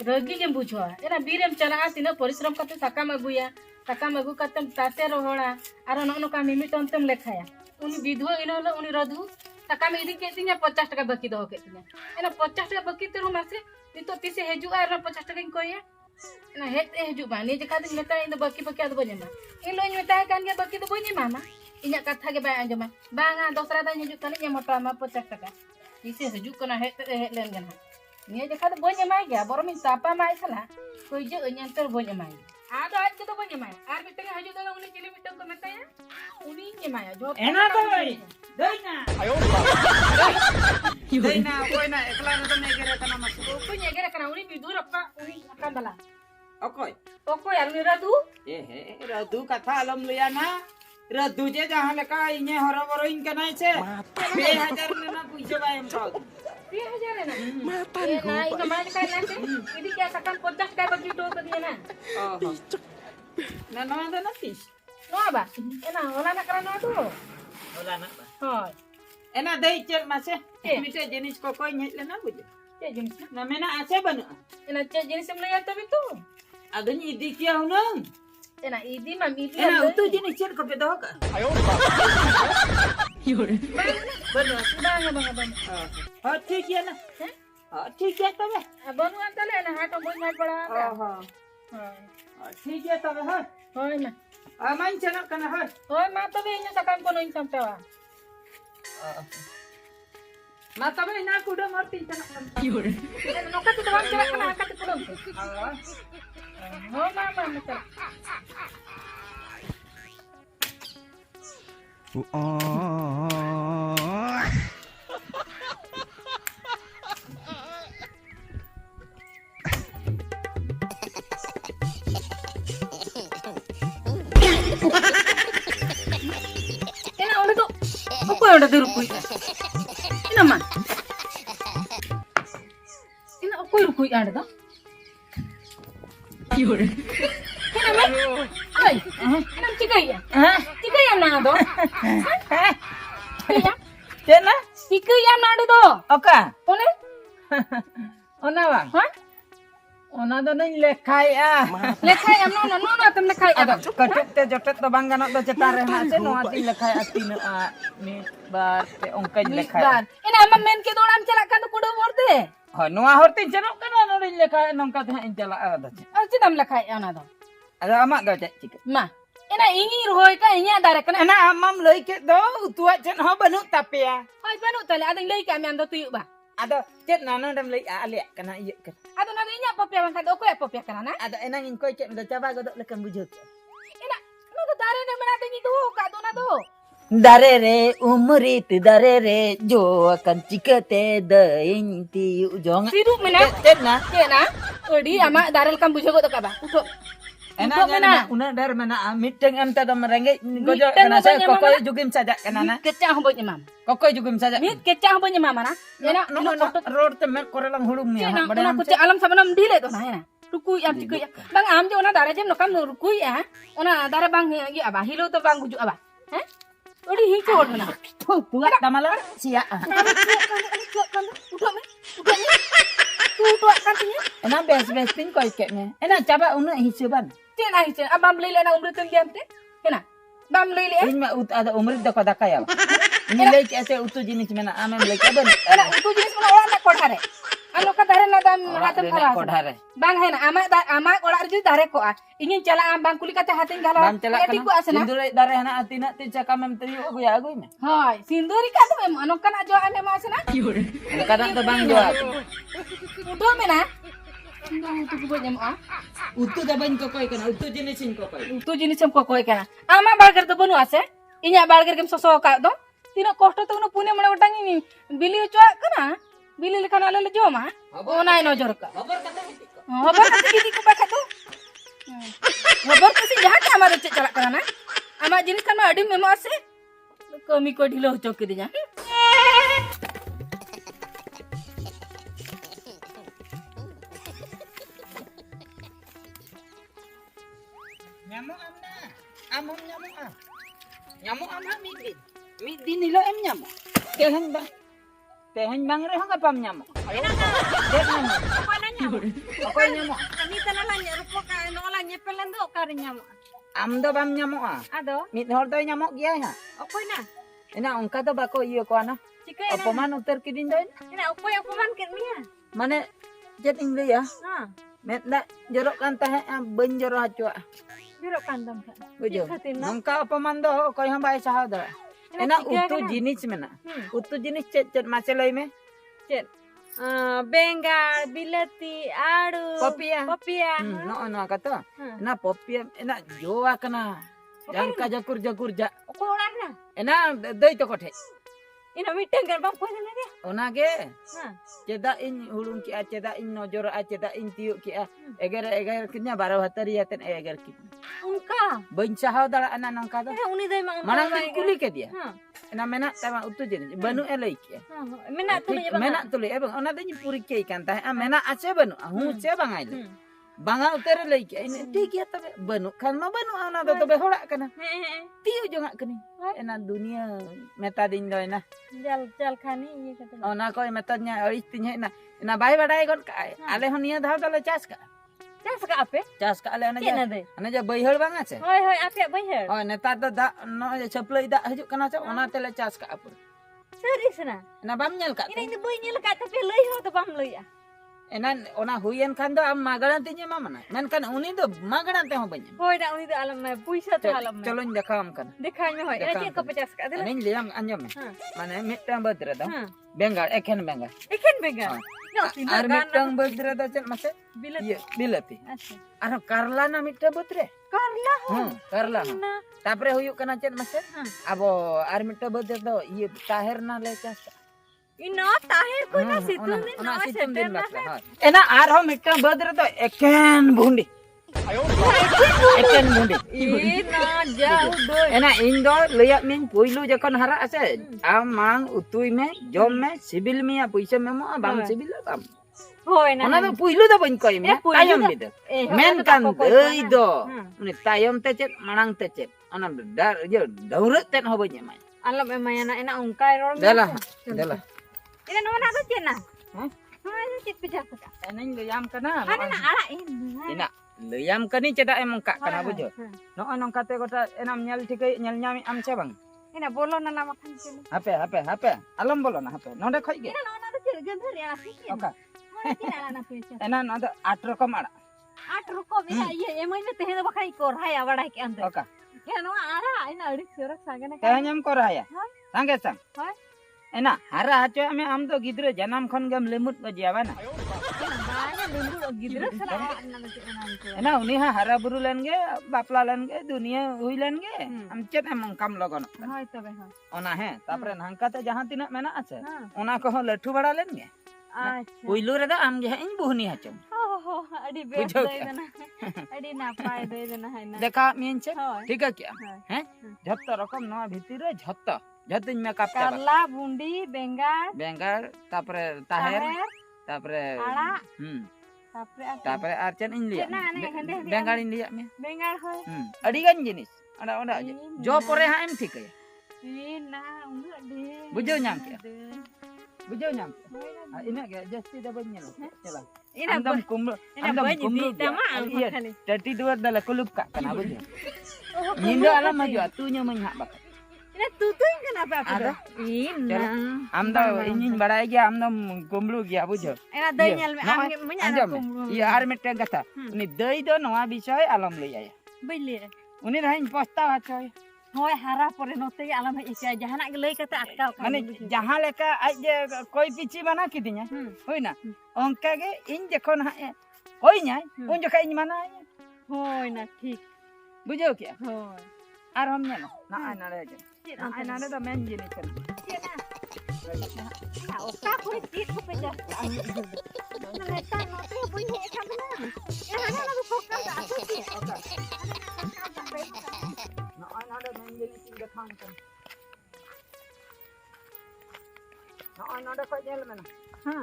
रगी के बुझवा एना बीरेम चला तीना परिश्रम करते साकाम अगुया साकाम अगु करते ताते रोहड़ा आरो नो का मिमिटन तम लेखाया उनी विधवा इनो उनी रधु साकाम इदी के तिना 50 टका बाकी दो के तिना एना 50 टका बाकी ते मासे नितो तिसे हेजु आरो 50 टका इन कोया एना हेते हेजु बा नि जका दिन मेता इन बाकी बाकी आदो बनेमा इन लोई मेता कान के बाकी दो बनी मामा इना कथा के बा अंजमा बांगा दोसरा दा हेजु कने ये मोटा मा 50 टका तिसे हेजु कना हेते हेलेन गना ni jaka do bonya mai ya boro min sapa mai sala ko je nyantar bonya mai ada aj to bonya mai ar bitte haju do uni chili bitte ko meta ya uni ni mai jo ena boy doina ayo doina koina ekla na to negere kana mas ko negere kana uni bidur appa uni akan bala okoy ar ni radu radu katha alam liyana radu je jahan leka ine horo boro in kanai che 2000 na puise ba em kau 2000 है ना माता रे ना इन मार का ना से इदी क्या सकन 50 का बकी तो कर दिया ना na na na tis no ba ena hola na kara no tu hola na ba hoy ena dei cer mase mite jenis kokoy nyet le na buje ce jenis na mena ase banu ena ce jenis em lihat tapi tu adanya idi kia unang ena idi mam idi ena utu jenis cer ko pedo ka ayo banu sudah ngabang abang ha ठीक है ना हां ठीक है तबे बनु अंतले ना हाट बोल हाट पड़ा हां हां ठीक है तबे हां होय ना माइन चला कना हां होय मा तबे इन सकन को नइन समतावा मा तबे ना कुडो मरती चला योरे नोका तो बाम चला कना हाट कुडो हो मा मत udah dirukui. Ina man. Ina aku rukui ada dah. Yur. Ina man. Ay. Ina tiga ya. Tiga ya na do. Ya. Cena? Tiga ya na do. Oka. One? Ona bang. Hah? Ona do nang lekhai ah. Lekhai am no tam lekhai ada. Katuk te jotet to bang ganok do cetare ha se no ati lekhai ati na ni bar te ongkai lekhai. Ina am men ke doram chala kan to kudo morde. Ha noa horti janok kana no lekhai nongka te in chala ada. Chidam lekhai ona do. Ada amak do cek cik. Ma. Ina ingi roy ka inya dare kana. Ena amam lei ke do tua chen ho banu tapi ya. Hoi banu tale ada lei ka am do tuyu ba. Ada cet nana dam lei ale kana iya ke. Ada nana inya popya bang kado ko ya popya kana na. Ada enang in koi cet do coba godok lekan bujuk. Ina no do dare ne mena dengi do ka do na do. Dare re umrit dare re jo akan cikete deinti ujong. Sidu mena. Cet na. Cet na. Odi ama dare lekan bujuk do ka ba. Uto. Enak mena. Una dar mena meeting anta dam rengge gojo kana saya kokoi jugim saja kana na. Kecah hombonya mam. Kokoi jugim saja. Mit kecah hombonya mama na. Ena no road te me korelang hulum ya. Ena kuce alam sabanam dile to na ena. Rukui am cikui. Bang am je ona dare jem nokam rukui ya. Ona dare bang ya aba hilo to bang bujuk aba. Heh? Odi hiko na. Tuat tamala sia. Tuat kantinya. Enak best pin koi keknya. Enak coba una hisuban. Cina hice, abam lele na umri tung jam te, kena, bam lele. Ini mah ada umri dah kau dah kaya. Ini lagi ase utu jenis mana amem lagi apa ni? Kena utu jenis mana orang nak kodare. Anu ka dare na dam hatem kala. Kodare. Bang hai na ama orang rejut dare ko a. Ingin cala am bang kuli kata hatem kala. Bang cala kana. Sindur dare na atina ti cakam mem teri aku ya aku ini. Hai, sinduri ka tu mem anu kana jo ane mas na. Kadang tu bang jo. Utu mena. Utu ko nyam a. Utu dah bang kokoi kana. Utu jenisin kokoi. Utu jenisam kokoi kana. Ama barger tu bonu ase. Inya barger kem soso ka do. Tino kosto tu no punya mana utang ini. Bili cua kana. Bili lekan ala le joma. Ona ino jor ka. Hobar kata gigi ko baka tu. Hobar kasi jahat ya amar cek calak kana na. Ama jenis kan ma adi memo ase. Kami ko dilo chok dinya. Nyamuk amna. Amam nyamuk am. Nyamuk am midin. Midin nilo em nyamuk. Teheng bang. Teheng bang re hang apa nyamuk. Ayo. Dek nyamuk. Apa nanya Okoy nyamuk. Kami tenalan rupa ka nola nyepelan do kare nyamuk. Am do bam nyamuk ah. Ado, Mid hor do nyamuk gya ha. okoy na. Ena ongka do bako iyo ko ana. Chika Apaman utar kidin do. ina okoy apaman kernia. Mane jet ing le ya. Ha, Met na jorok kan tah ben jorok hacua. biro kandam ka. Bujo. Katina. Nongka apaman do okoy ham bai sahau da. Ena utu jinis mena. Utu jinis cet masih loi me. Chet. Bengal, bilati, aru, Popia. popia. No kata. Ena popia ena joa kana. Jangka jakur ja. Okoy orang na. Ena dei to kothe. Ina miteng kan bang koy na dia. Ona ge. Ha. Ceda in hulung ki ceda in nojor ceda in tiuk ki eger kinya baro hatari yaten eger ki. Ungka. Ben sahau da ana nongka do. Ina uni dai mang. Manang kuli ke dia. Ha. Ena mena tama utu jenis. Banu elai ki. Mina tu je bang. Mena tuli ebang ona de puri ke ikan tah mena ace banu hu ce bangai le. Banga utere lei ki ini ठीक ya tabe banu kan ma banu ona do tobe horak kana. Tiu jonga kini. Ena dunia meta din do na. Jal khani ye kata. Ona ko metanya istinya ena bai badai gon ka ale honia dhau dale cas ka. Cas ka ape? Cas ka ale ona Cina ja. deh. Ana ja baihar banga ce. Hoi hoi ape bayar. Oh neta da da no chaplai da hajuk kana ce ona tele cas ka apur. Serius na. Ena bam nyel ka. Ina ini boy nyel ka tapi leuy ho to bam leuy. Ena ona huyen kan do am magaran tinya mamana. Men kan uni do magaran te ho banya. Hoi da uni da alam na puisa to alam na. Chalo dekam kan. Dikhanya hoi. Ina chet ko 50 ka dela. Ani liam anjam me. Ha. Mane mitang badra do. Ha. Bengal eken bengal. Ikan bega. No Ar tindak mitang badra do cen mase. bilat. Iya bilati. Acha. Aro karla na mitang badre. Karla ho. Karla. Na. Tapre huyuk kana cen mase. Abo ar mitang badra do iya taher na le cas. Ina tahir ko na situng ni Ona na situm din setem na. bakla. Ena ar ho mitang badra do eken bundi. Eken bundi. Ina jauh boy. Ena ing do leyak min puilu jokon hara ase amang utui me jom me sibil me puisa me mo bang sibil bam Hoi na. ona do puilu do ban koy me puilu tayom do. bido Eh, men hoi kan do ko deui na. do ni tayom te cet manang te cet ona dar je dauret ten hobonya mai Alam emayana ina ungkai rom. dalah Ina no na to na. Hah? Hoi na cit pejak ka. eneng leyam kana Ana na ala in. ina leyam kani cedak emong kak kana bojo no onong kate kota enam nyal tikai nyal nyami am ce bang Ina bolo na nama kan sini. hape alam bolo na hape nonde khoi ge Ina no na to cit gan ya sih. oka Ina ala na pesa. enan ada 8 rokom ada 8 ruko bisa iya emai na tehe bakai kor hai awada ki ande. oka Ina no ala ina adik surak sagana ka. Tehanyam ko raya. Hoi. Sange sang. Hoi. Ena hara hacho ame am to gidre janam khon gam lemut bajiawa na. Bana dulu gidra sara na na ko. Ena uni ha hara buru len ge bapla len ge dunia hui len ge am chet among kam logon. Hoi tobe hoi. Ona he tapre nangka te jahan tinak mena ase. Ha. Ona ko lathu bada len ge. Acha. Puilu re da am ge ing buhni hacho. Oh, adi bes Bujau doi kya? dana. Adi napai doi dana hai na. Dekha mien che. Hoi. ठीक है क्या Hoi. हैं झत्ता रकम नवा भीतर झत्ता झत्तिन में कापता Karla, bundi, bengal, बेंगार तापरे ताहेर taher, तापरे ala, tapre apa? तापरे आर्चन इन लिया Cek na, ane, hende, hende, बेंगार इन लिया में Bengal hoi. अडिगन जिनिस अड़ा अड़ा जो परे हा एम ठीक है Ina, ungu ade. Bujau nyam kya? Ade. बुझो नाम Hoi na. ini ke जस्ती दबन्या चला Ina andam kumru ina andam banyak kumru di tama iya kali. tadi dua dala kulub ka kana bujo nindo alam maju atunya menyak bak Ina tutuin kenapa apa? Ada. Ina. amda ingin barai gya amdam kumru gya bujo Ina doi nyal me am menyana anjam kumru. iya ar mette gata ni dei do noa bishoy alam laya Beli. uni rahin posta achoy Hoi harap pore note alam isya jahanak gelai kata atkal mane jahan leka aj je koi pichi bana kidinya hoina onka ge in jekhon ha koi nyai un jokha in mana Hoi na ठीक. बुझो क्या Hoi. আর हम ना ना ना रे ना ना रे तो मेन जिनिस है Oka kuri tit ko peja. Naleta no te bunyi kamna. Ya hana na ko ka da aku ti. ना ना रे मेन जिनिस के खान kan ना ना रे को जेल में ना Ha.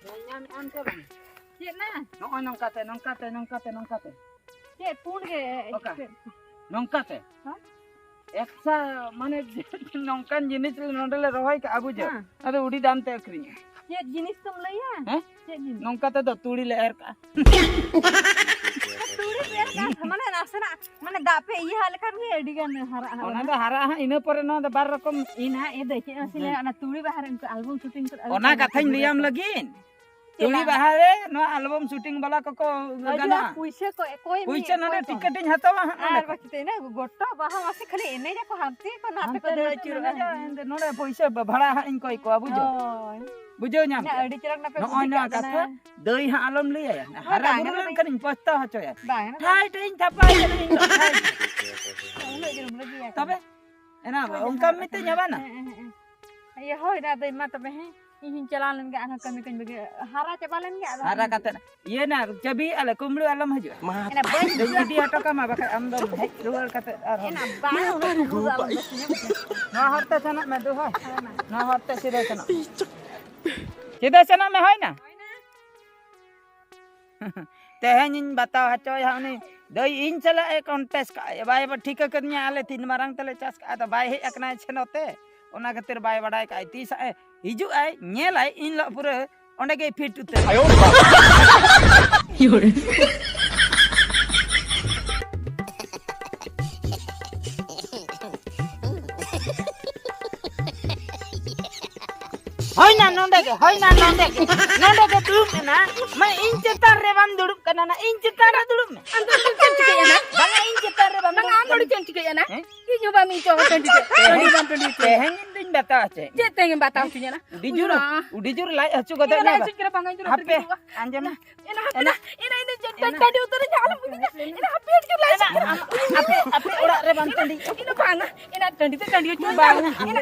नैया में आम के बन Cik na. नongkate Cik pun ke. Oka. nongkate Hah? eksa mane nongkan jinis nondele rohai ka abu je Ha. ado udi dam te akrinya Cik jenis tum laya. Hah? nongka to tuli le er ka tuli le er ka mane nasana mane dape iya hal kan ge edigan hara ona do hara ha ina pore no do bar rokom ina e dekhe asile ana tuli bahar album shooting ona kathany liam lagin tuli bahare no album shooting bala ko gana puise ko koi puise no ticketing hatawa ar bakite na gotta baha ase khali ene ja ko hamte ko nape ko de churu no puise bhara ha in koi ko bujo bujo nyam na adi chirak na pe no ona katha dei ha alom liya ya hara guru kan posta hocho ya thai ting thapai ni tabe ena ongkam mite nyabana ya hoy na dei ma tabe he ihin chalalan ga ana kami kan bege hara chabalan ga hara kata ye na jabi ala kumlu alam haju ena ban dei di ato kama baka amdom hek rual kata ena ba no harta sana me do hoy no harta sida sana me hoy na tehin batao hachoy hauni doi in chala e contest ka bai ba ठीक करnya ale tin marang tele chas ka da bai hej akna chenote ona khatir bai badai ka ti sa hiju ai nyel ai in la pura onde ge fit utte ayo yore hoy na nonde ge duduk na ma in cetar re bam duduk kana na in cetar re duduk me antum cantik ya na bang in cetar re bam bang amadu cantik ya na ki nyoba mi to cantik teheng din bata ache je tengen batau tunya na udi jur lai acu goda na acu kira pangai jur hape anjam na ina tadi utar jalan begini ina hape jur lai hape ora re bam tandi ina panga ina tandi cu bang ina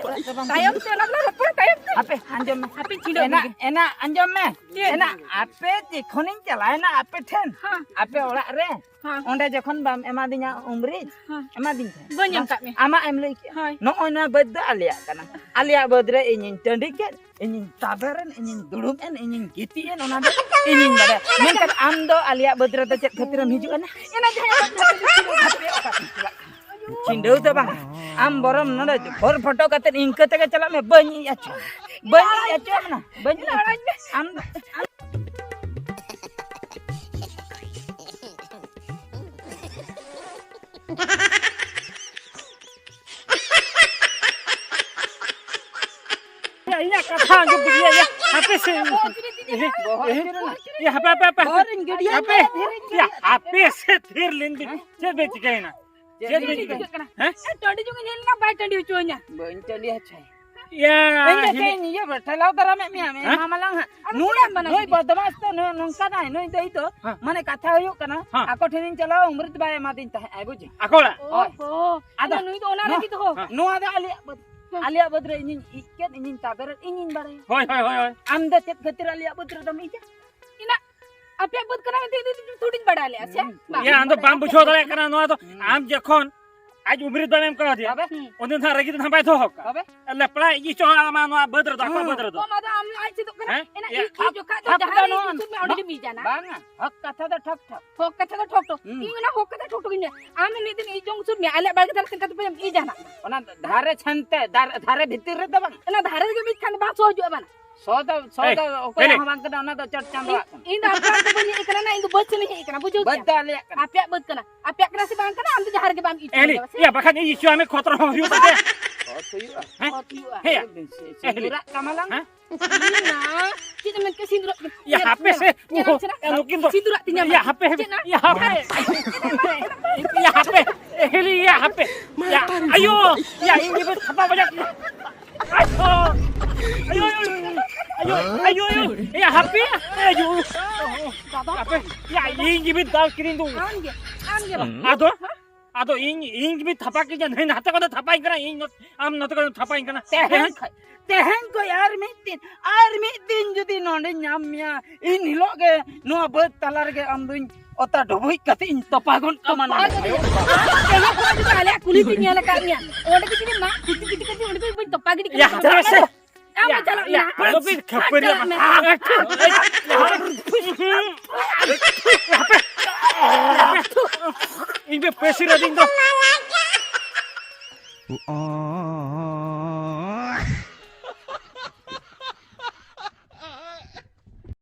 tayam tela na hape anjam hape cindo ena anjam me ena ape jekhonin chalai na ape then ape ora re onde jokhon bam emadinya umrij emadin banyam tak me ama em lei no ona bedda alia bedre ingin tandiken ingin tabaran ingin dulum ingin gitien ona ingin bada mengkat amdo alia bedre ta cek khatiram hijukan ina jaya cindau ta bang am borom nada bor photo kate ingke te chala me banyi acha mana banyi am ya kata anjum dia ya HP se ya HP ya HP se thir lindi je bech gay na je bech gay हैं टंडी जुगे नेलना bye Tandi चोnya banyi tali acha ya enja ni ya bertelau tara me mamalang nula noi badamas to nongka nai noi dei to mane katha hoyuk kana ako thenin chalao umrit bay emadin ta ai buji akola oh ada nui to ona lagi to no ada alia bedre ingin iket ingin tabarat ingin bare hoy amda chet khatir alia bedre dam ija ina apya bud kana te थोड़ी बड़ा ले अच्छा ya ando bambu chodale kana no to am jekhon आज उमरीद बारे में कह दिया उन्हें था रगी तो हम बैठो होगा अल्लाह पढ़ा ये चो आमा नो बदर दो को बदर दो मादा हम आज तो करना इना ई जो का तो जहां में ऑर्डर भी जाना बांगा हक कथा तो ठक हक कथा तो ठक इना हक कथा ठक इने आम ने दिन ई जोंग सुर में आले बाग तर कथा पे ई जाना ओना धारे छनते धारे भीतर रे दबंग इना धारे के बीच खान बा सो जो बना सोदा ओको हम का ना तो चट चांदा इन आपन तो बनी एकना ना इन बस नहीं एकना बुझो बद्दा ले आपया बद कना आपया करा से बांग कना हम तो जहार के बांग ई एली या बखा ये चो हमें खतरा हो रियो बते हे सिंदूरा कमलंग ना kita men ke sindura ya HP se mungkin to sindura tinya ya HP Eli ya HP ya ayo ya ini apa banyak ayo ya HP ayo HP ya ini bit dal kirim tu ado ini bit thapa ke jan hin hata ko thapa ingana in am not ko thapa ingana teheng ko army din judi nonde nyamya in hiloge no bad talar ge amduin ota doboi kate in topagon kamana kena ko juga ale kulit ini ala karnya onde kitini ma kiti kati onde ko topagidi ya terus ama chala ya kalau bit khapari ini pesira ding do